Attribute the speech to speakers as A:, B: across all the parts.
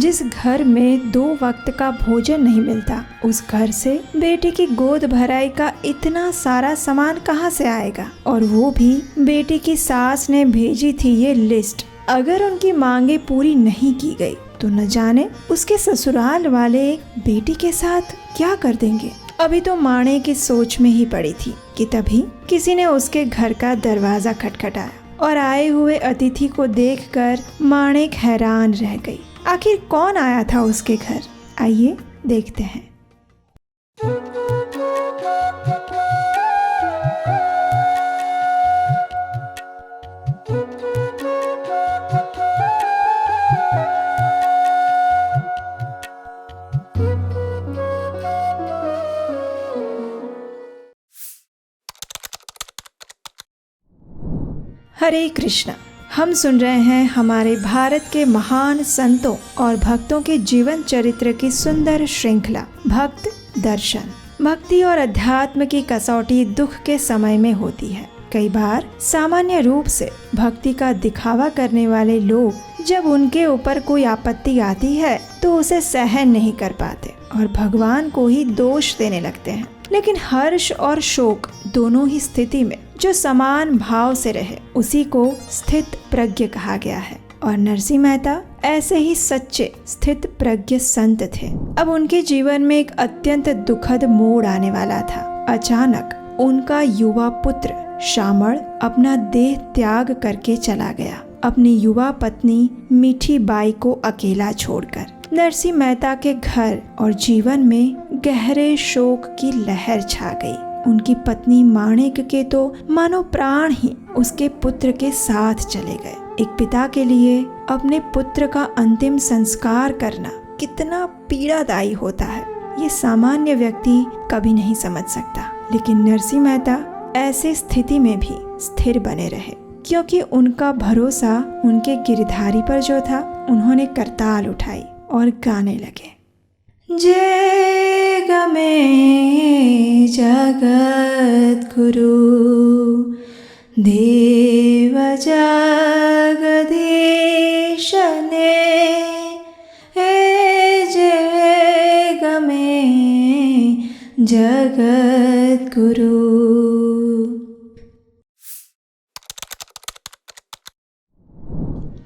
A: जिस घर में 2 वक्त का भोजन नहीं मिलता, उस घर से बेटी की गोद भराई का इतना सारा सामान कहाँ से आएगा? और वो भी बेटी की सास ने भेजी थी ये लिस्ट। अगर उनकी मांगे पूरी नहीं की गई तो न जाने उसके ससुराल वाले बेटी के साथ क्या कर देंगे। अभी तो माणेक की सोच में ही पड़ी थी कि तभी किसी ने उसके घर का दरवाजा खटखटाया और आए हुए अतिथि को देखकर माणेक हैरान रह गई। आखिर कौन आया था उसके घर? आइए देखते हैं। हरे कृष्णा। हम सुन रहे हैं हमारे भारत के महान संतों और भक्तों के जीवन चरित्र की सुंदर श्रृंखला भक्त दर्शन। भक्ति और अध्यात्म की कसौटी दुख के समय में होती है। कई बार सामान्य रूप से भक्ति का दिखावा करने वाले लोग जब उनके ऊपर कोई आपत्ति आती है तो उसे सहन नहीं कर पाते और भगवान को ही दोष देने लगते हैं। लेकिन हर्ष और शोक दोनों ही स्थिति में जो समान भाव से रहे उसी को स्थित प्रज्ञ कहा गया है। और नरसिंह मेहता ऐसे ही सच्चे स्थित प्रज्ञ संत थे। अब उनके जीवन में एक अत्यंत दुखद मोड़ आने वाला था। अचानक उनका युवा पुत्र श्यामल अपना देह त्याग करके चला गया, अपनी युवा पत्नी मीठी बाई को अकेला छोड़कर। नरसिंह मेहता के घर और जीवन में गहरे शोक की लहर छा गई। उनकी पत्नी माणेक के तो मानो प्राण ही उसके पुत्र के साथ चले गए। एक पिता के लिए अपने पुत्र का अंतिम संस्कार करना कितना पीड़ादायी होता है, ये सामान्य व्यक्ति कभी नहीं समझ सकता। लेकिन नरसिंह मेहता ऐसे स्थिति में भी स्थिर बने रहे, क्योंकि उनका भरोसा उनके गिरधारी पर जो था। उन्होंने करताल उठाई और गाने लगे। जय गमे जगत गुरु देव जगदीशने, हे जय गमे जगत गुरु।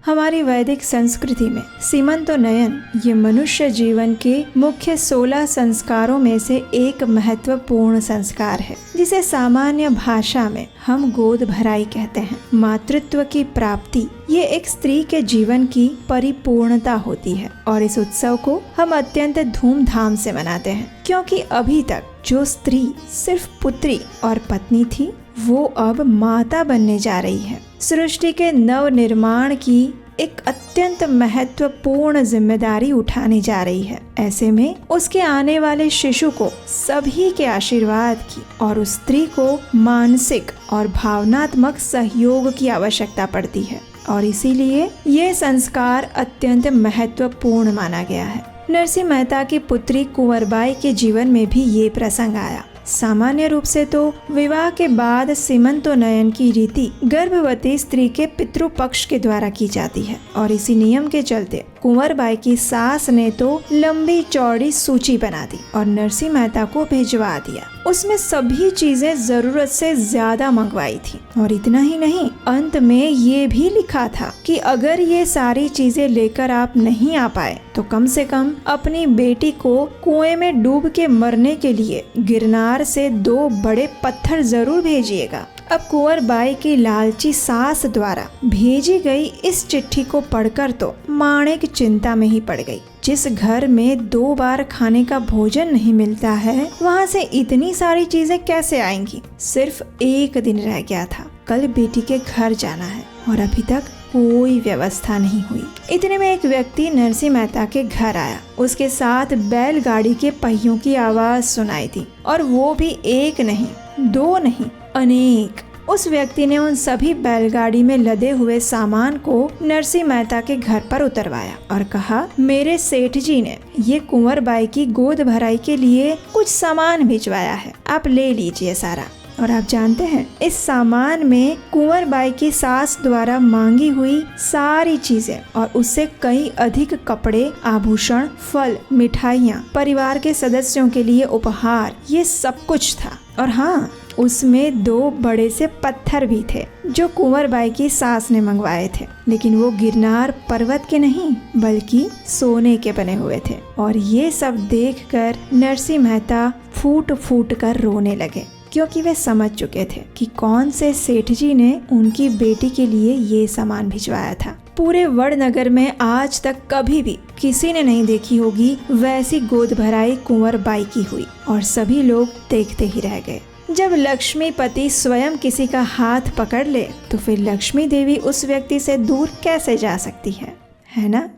A: हमारी वैदिक संस्कृति में सीमंतोन्नयन ये मनुष्य जीवन के मुख्य 16 संस्कारों में से एक महत्वपूर्ण संस्कार है, जिसे सामान्य भाषा में हम गोद भराई कहते हैं। मातृत्व की प्राप्ति ये एक स्त्री के जीवन की परिपूर्णता होती है और इस उत्सव को हम अत्यंत धूमधाम से मनाते हैं, क्योंकि अभी तक जो स्त्री सिर्फ पुत्री और पत्नी थी वो अब माता बनने जा रही है। सृष्टि के नव निर्माण की एक अत्यंत महत्वपूर्ण जिम्मेदारी उठाने जा रही है। ऐसे में उसके आने वाले शिशु को सभी के आशीर्वाद की और उस स्त्री को मानसिक और भावनात्मक सहयोग की आवश्यकता पड़ती है और इसीलिए ये संस्कार अत्यंत महत्वपूर्ण माना गया है। नरसिंह मेहता की पुत्री कुंवरबाई के जीवन में भी ये प्रसंग आया। सामान्य रूप से तो विवाह के बाद सीमंतोन्नयन की रीति गर्भवती स्त्री के पितृपक्ष के द्वारा की जाती है और इसी नियम के चलते कुंवरबाई की सास ने तो लंबी चौड़ी सूची बना दी और नरसिंह मेहता को भिजवा दिया। उसमें सभी चीजें जरूरत से ज्यादा मंगवाई थी और इतना ही नहीं, अंत में ये भी लिखा था कि अगर ये सारी चीजें लेकर आप नहीं आ पाए तो कम से कम अपनी बेटी को कुएं में डूब के मरने के लिए गिरनार से 2 बड़े पत्थर जरूर भेजिएगा। अब कुंवरबाई की लालची सास द्वारा भेजी गई इस चिट्ठी को पढ़कर तो माणेक चिंता में ही पड़ गई। जिस घर में 2 बार खाने का भोजन नहीं मिलता है, वहाँ से इतनी सारी चीजें कैसे आएंगी? सिर्फ 1 दिन रह गया था, कल बेटी के घर जाना है और अभी तक कोई व्यवस्था नहीं हुई। इतने में एक व्यक्ति नरसिंह मेहता के घर आया। उसके साथ बैलगाड़ी के पहियों की आवाज सुनाई दी और वो भी 1 नहीं, 2 नहीं, अनेक। उस व्यक्ति ने उन सभी बैलगाड़ी में लदे हुए सामान को नरसिंह मेहता के घर पर उतरवाया और कहा, मेरे सेठ जी ने ये कुंवरबाई की गोद भराई के लिए कुछ सामान भिजवाया है, आप ले लीजिए सारा। और आप जानते हैं इस सामान में कुंवर बाई की सास द्वारा मांगी हुई सारी चीजें और उससे कई अधिक कपड़े, आभूषण, फल, मिठाइयाँ, परिवार के सदस्यों के लिए उपहार, ये सब कुछ था। और हाँ, उसमें 2 बड़े से पत्थर भी थे जो कुंवर बाई की सास ने मंगवाए थे, लेकिन वो गिरनार पर्वत के नहीं बल्कि सोने के बने हुए थे। और ये सब देखकर नरसिंह मेहता फूट फूट कर रोने लगे, क्योंकि वे समझ चुके थे कि कौन से सेठ जी ने उनकी बेटी के लिए ये सामान भिजवाया था। पूरे वड़नगर में आज तक कभी भी किसी ने नहीं देखी होगी वैसी गोद भराई कुंवर बाई की हुई, और सभी लोग देखते ही रह गए। जब लक्ष्मीपति स्वयं किसी का हाथ पकड़ ले तो फिर लक्ष्मी देवी उस व्यक्ति से दूर कैसे जा सकती है ना?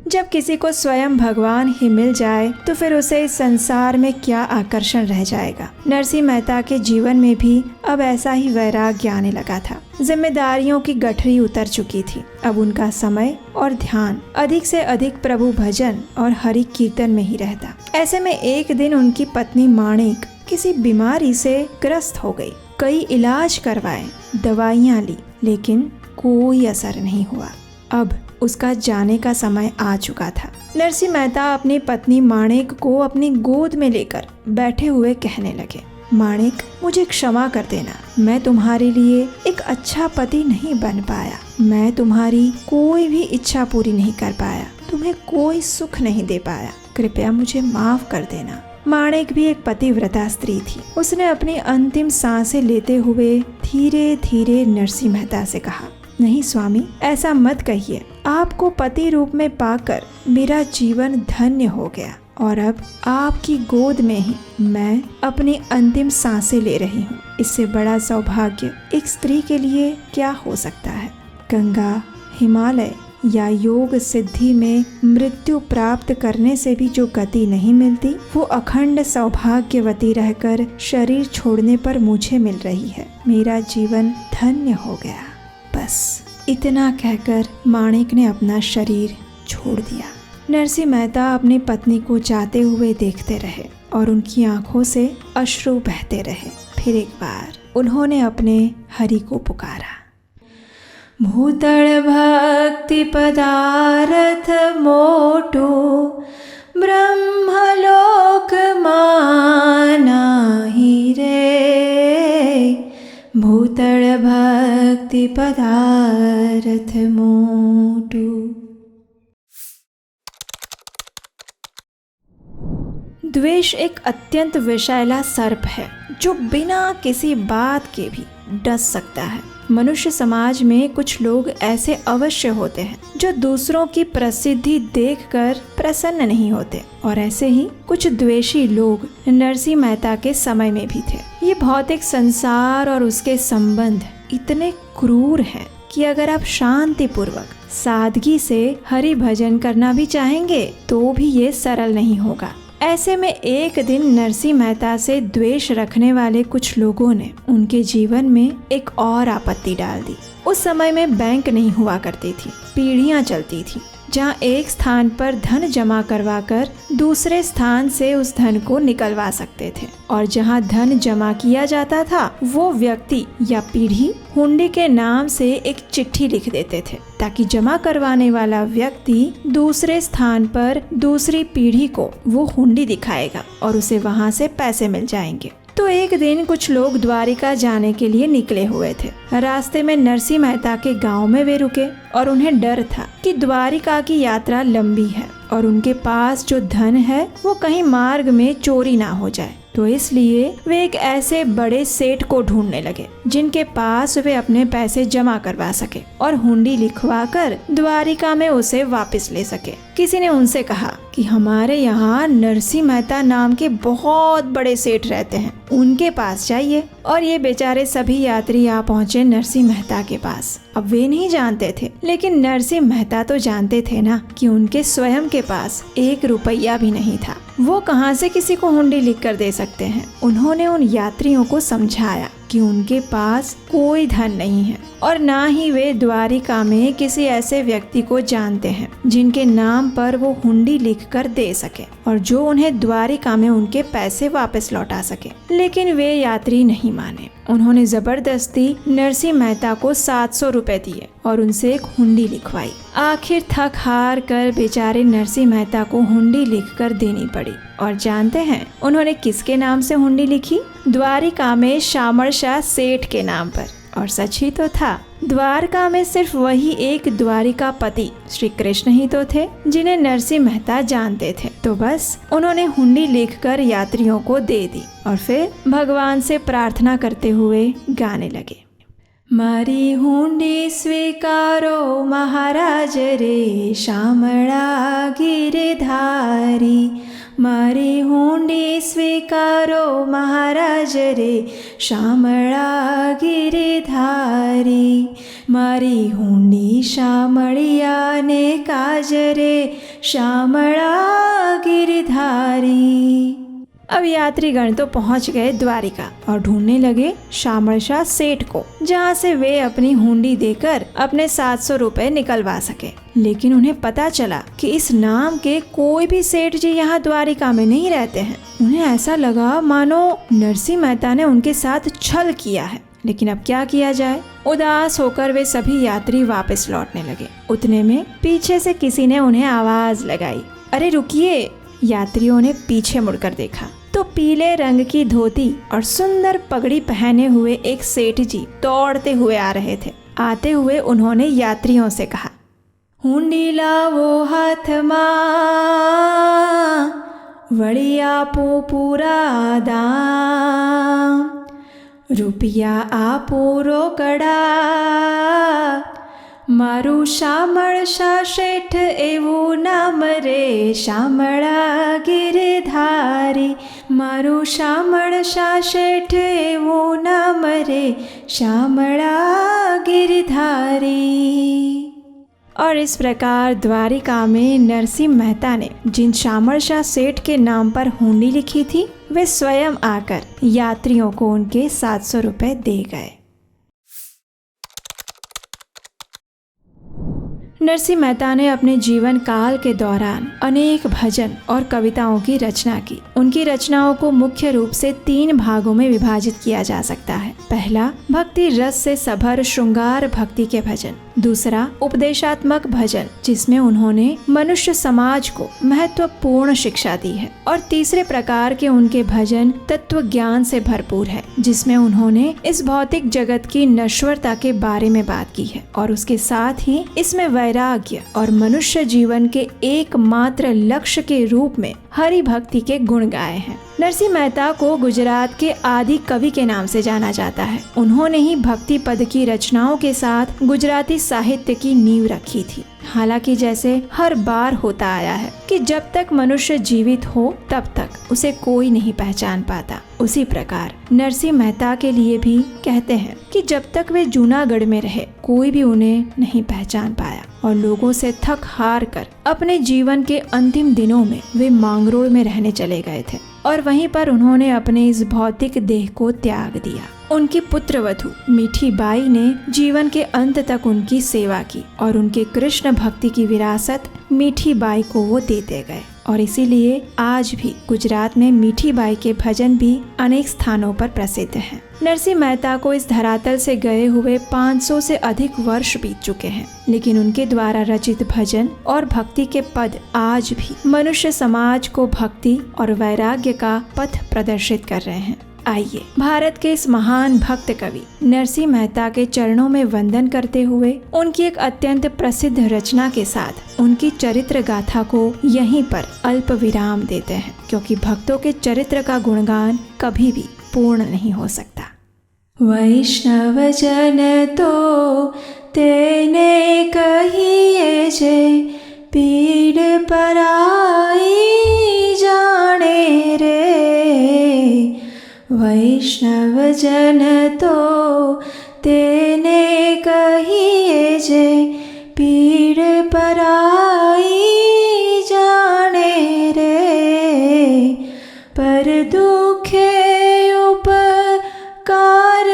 A: जब किसी को स्वयं भगवान ही मिल जाए तो फिर उसे इस संसार में क्या आकर्षण रह जाएगा। नरसिंह मेहता के जीवन में भी अब ऐसा ही वैराग्य आने लगा था। जिम्मेदारियों की गठरी उतर चुकी थी। अब उनका समय और ध्यान अधिक से अधिक प्रभु भजन और हरि कीर्तन में ही रहता। ऐसे में एक दिन उनकी पत्नी माणिक किसी बीमारी से ग्रस्त हो गई। कई इलाज करवाए, दवाइयाँ ली, लेकिन कोई असर नहीं हुआ। अब उसका जाने का समय आ चुका था। नरसिंह मेहता अपनी पत्नी माणिक को अपनी गोद में लेकर बैठे हुए कहने लगे, माणिक, मुझे क्षमा कर देना। मैं तुम्हारे लिए एक अच्छा पति नहीं बन पाया। मैं तुम्हारी कोई भी इच्छा पूरी नहीं कर पाया, तुम्हें कोई सुख नहीं दे पाया। कृपया मुझे माफ कर देना। माणिक भी एक पतिव्रता स्त्री थी। उसने अपनी अंतिम सांसें लेते हुए धीरे धीरे नरसिंह मेहता से कहा, नहीं स्वामी, ऐसा मत कहिए। आपको पति रूप में पाकर मेरा जीवन धन्य हो गया और अब आपकी गोद में ही मैं अपनी अंतिम सांसें ले रही हूँ। इससे बड़ा सौभाग्य एक स्त्री के लिए क्या हो सकता है। गंगा, हिमालय या योग सिद्धि में मृत्यु प्राप्त करने से भी जो गति नहीं मिलती, वो अखंड सौभाग्यवती रहकर शरीर छोड़ने पर मुझे मिल रही है। मेरा जीवन धन्य हो गया। बस इतना कहकर माणिक ने अपना शरीर छोड़ दिया। नरसिंह मेहता अपनी पत्नी को जाते हुए देखते रहे और उनकी आंखों से अश्रु बहते रहे। फिर एक बार उन्होंने अपने हरि को पुकारा। भूतल भक्ति पदारथ मोटो, ब्रह्मलोक माना ही रे। भूतल भक्ति पदारथ मोटो। द्वेष एक अत्यंत विषैला सर्प है जो बिना किसी बात के भी डस सकता है। मनुष्य समाज में कुछ लोग ऐसे अवश्य होते हैं जो दूसरों की प्रसिद्धि देखकर प्रसन्न नहीं होते, और ऐसे ही कुछ द्वेषी लोग नरसिंह मेहता के समय में भी थे। ये भौतिक संसार और उसके संबंध इतने क्रूर हैं कि अगर आप शांति पूर्वक सादगी से हरि भजन करना भी चाहेंगे तो भी ये सरल नहीं होगा। ऐसे में एक दिन नरसिंह मेहता से द्वेष रखने वाले कुछ लोगों ने उनके जीवन में एक और आपत्ति डाल दी। उस समय में बैंक नहीं हुआ करती थी, पीढ़ियां चलती थी, जहां एक स्थान पर धन जमा करवाकर दूसरे स्थान से उस धन को निकलवा सकते थे, और जहां धन जमा किया जाता था वो व्यक्ति या पीढ़ी हुंडी के नाम से एक चिट्ठी लिख देते थे ताकि जमा करवाने वाला व्यक्ति दूसरे स्थान पर दूसरी पीढ़ी को वो हुंडी दिखाएगा और उसे वहां से पैसे मिल जाएंगे। तो एक दिन कुछ लोग द्वारिका जाने के लिए निकले हुए थे। रास्ते में नरसिंह मेहता के गांव में वे रुके और उन्हें डर था कि द्वारिका की यात्रा लंबी है और उनके पास जो धन है वो कहीं मार्ग में चोरी ना हो जाए। तो इसलिए वे एक ऐसे बड़े सेठ को ढूंढने लगे जिनके पास वे अपने पैसे जमा करवा सके और हुंडी लिखवाकर द्वारिका में उसे वापस ले सके। किसी ने उनसे कहा कि हमारे यहाँ नरसिंह मेहता नाम के बहुत बड़े सेठ रहते हैं, उनके पास जाइए। और ये बेचारे सभी यात्री आ पहुँचे नरसिंह मेहता के पास। अब वे नहीं जानते थे, लेकिन नरसिंह मेहता तो जानते थे ना कि उनके स्वयं के पास 1 रुपया भी नहीं था। वो कहाँ से किसी को हुंडी लिख कर दे सकते हैं। उन्होंने उन यात्रियों को समझाया कि उनके पास कोई धन नहीं है और ना ही वे द्वारिका में किसी ऐसे व्यक्ति को जानते हैं जिनके नाम पर वो हुंडी लिखकर दे सके और जो उन्हें द्वारिका में उनके पैसे वापस लौटा सके। लेकिन वे यात्री नहीं माने। उन्होंने जबरदस्ती नरसिंह मेहता को 700 रुपए दिए और उनसे एक हुंडी लिखवाई। आखिर थक हार कर बेचारे नरसिंह मेहता को हुंडी लिखकर देनी पड़ी। और जानते हैं उन्होंने किसके नाम से हुंडी लिखी? द्वारिका में शामल शाह सेठ के नाम पर। और सच ही तो था। द्वारका में सिर्फ वही एक द्वारिकापति श्री कृष्ण ही तो थे जिन्हें नरसिंह मेहता जानते थे। तो बस उन्होंने हुंडी लिखकर यात्रियों को दे दी और फिर भगवान से प्रार्थना करते हुए गाने लगे। मारी हुंडी स्वीकारो महाराज रे शामळा गिरधारी। मारी हुंडी स्वीकारो महाराज रे शामळा गिरधारी। मारी हुंडी शामळिया ने काज रे शामळा गिरधारी। अब यात्रीगण तो पहुंच गए द्वारिका और ढूंढने लगे शामल शाह सेठ को, जहां से वे अपनी हुंडी देकर अपने 700 रुपए निकलवा सके। लेकिन उन्हें पता चला कि इस नाम के कोई भी सेठ जी यहाँ द्वारिका में नहीं रहते हैं। उन्हें ऐसा लगा मानो नरसिंह मेहता ने उनके साथ छल किया है। लेकिन अब क्या किया जाए? उदास होकर वे सभी यात्री वापस लौटने लगे। उतने में पीछे से किसी ने उन्हें आवाज लगाई, अरे रुकिए। यात्रियों ने पीछे मुड़कर देखा तो पीले रंग की धोती और सुंदर पगड़ी पहने हुए एक सेठ जी दौड़ते हुए आ रहे थे। आते हुए उन्होंने यात्रियों से कहा, हुंडी लावो हाथ मा वળી આપો પૂરા દામ। રૂપિયા આપો રોકડા મારું શામળ શા શેઠ એવું નામ રે શામળા गिरधारी। મારું શામળ શા શેઠ એવું નામ રે શામળા गिरधारी। और इस प्रकार द्वारिका में नरसिंह मेहता ने जिन शामल शाह सेठ के नाम पर हुंडी लिखी थी वे स्वयं आकर यात्रियों को उनके 700 रुपए दे गए। नरसिंह मेहता ने अपने जीवन काल के दौरान अनेक भजन और कविताओं की रचना की। उनकी रचनाओं को मुख्य रूप से 3 भागों में विभाजित किया जा सकता है। पहला, भक्ति रस से सभर श्रृंगार भक्ति के भजन। दूसरा, उपदेशात्मक भजन जिसमें उन्होंने मनुष्य समाज को महत्वपूर्ण शिक्षा दी है। और तीसरे प्रकार के उनके भजन तत्व ज्ञान से भरपूर है, जिसमें उन्होंने इस भौतिक जगत की नश्वरता के बारे में बात की है और उसके साथ ही इसमें वैराग्य और मनुष्य जीवन के एकमात्र लक्ष्य के रूप में हरि भक्ति के गुण गाए हैं। नरसिंह मेहता को गुजरात के आदि कवि के नाम से जाना जाता है। उन्होंने ही भक्ति पद की रचनाओं के साथ गुजराती साहित्य की नींव रखी थी। हालांकि जैसे हर बार होता आया है कि जब तक मनुष्य जीवित हो तब तक उसे कोई नहीं पहचान पाता, उसी प्रकार नरसिंह मेहता के लिए भी कहते हैं कि जब तक वे जूनागढ़ में रहे कोई भी उन्हें नहीं पहचान पाया और लोगों से थक हार कर अपने जीवन के अंतिम दिनों में वे मांगरोळ में रहने चले गए थे और वहीं पर उन्होंने अपने इस भौतिक देह को त्याग दिया। उनकी पुत्रवधू मीठी बाई ने जीवन के अंत तक उनकी सेवा की और उनके कृष्ण भक्ति की विरासत मीठी बाई को वो देते गए और इसीलिए आज भी गुजरात में मीठी बाई के भजन भी अनेक स्थानों पर प्रसिद्ध हैं। नरसिंह मेहता को इस धरातल से गए हुए 500 से अधिक वर्ष बीत चुके हैं, लेकिन उनके द्वारा रचित भजन और भक्ति के पद आज भी मनुष्य समाज को भक्ति और वैराग्य का पथ प्रदर्शित कर रहे हैं। आइए भारत के इस महान भक्त कवि नरसिंह मेहता के चरणों में वंदन करते हुए उनकी एक अत्यंत प्रसिद्ध रचना के साथ उनकी चरित्र गाथा को यहीं पर अल्प विराम देते हैं, क्योंकि भक्तों के चरित्र का गुणगान कभी भी पूर्ण नहीं हो सकता। वैष्णव जन तो तेने कहिए जे पीड़ पराई जाने रे। वैष्णव जन तो तेने कहिए जे पीड़ पराई जाने रे। पर दुखे उपकार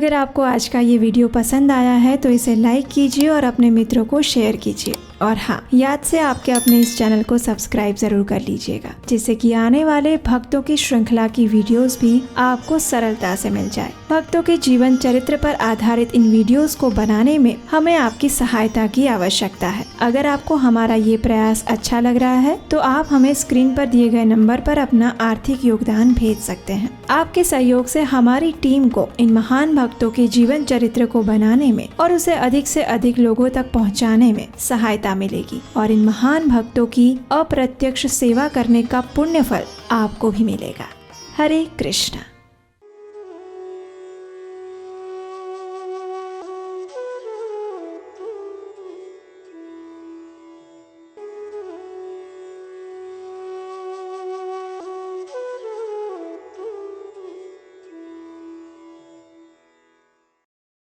A: अगर आपको आज का ये वीडियो पसंद आया है तो इसे लाइक कीजिए और अपने मित्रों को शेयर कीजिए। और हाँ, याद से आपके अपने इस चैनल को सब्सक्राइब जरूर कर लीजिएगा, जिससे कि आने वाले भक्तों की श्रृंखला की वीडियोस भी आपको सरलता से मिल जाए। भक्तों के जीवन चरित्र पर आधारित इन वीडियोस को बनाने में हमें आपकी सहायता की आवश्यकता है। अगर आपको हमारा ये प्रयास अच्छा लग रहा है तो आप हमें स्क्रीन पर दिए गए नंबर पर अपना आर्थिक योगदान भेज सकते हैं। आपके सहयोग से हमारी टीम को इन महान भक्तों के जीवन चरित्र को बनाने में और उसे अधिक से अधिक लोगों तक पहुंचाने में सहायता मिलेगी और इन महान भक्तों की अप्रत्यक्ष सेवा करने का पुण्य फल आपको भी मिलेगा। हरे कृष्णा।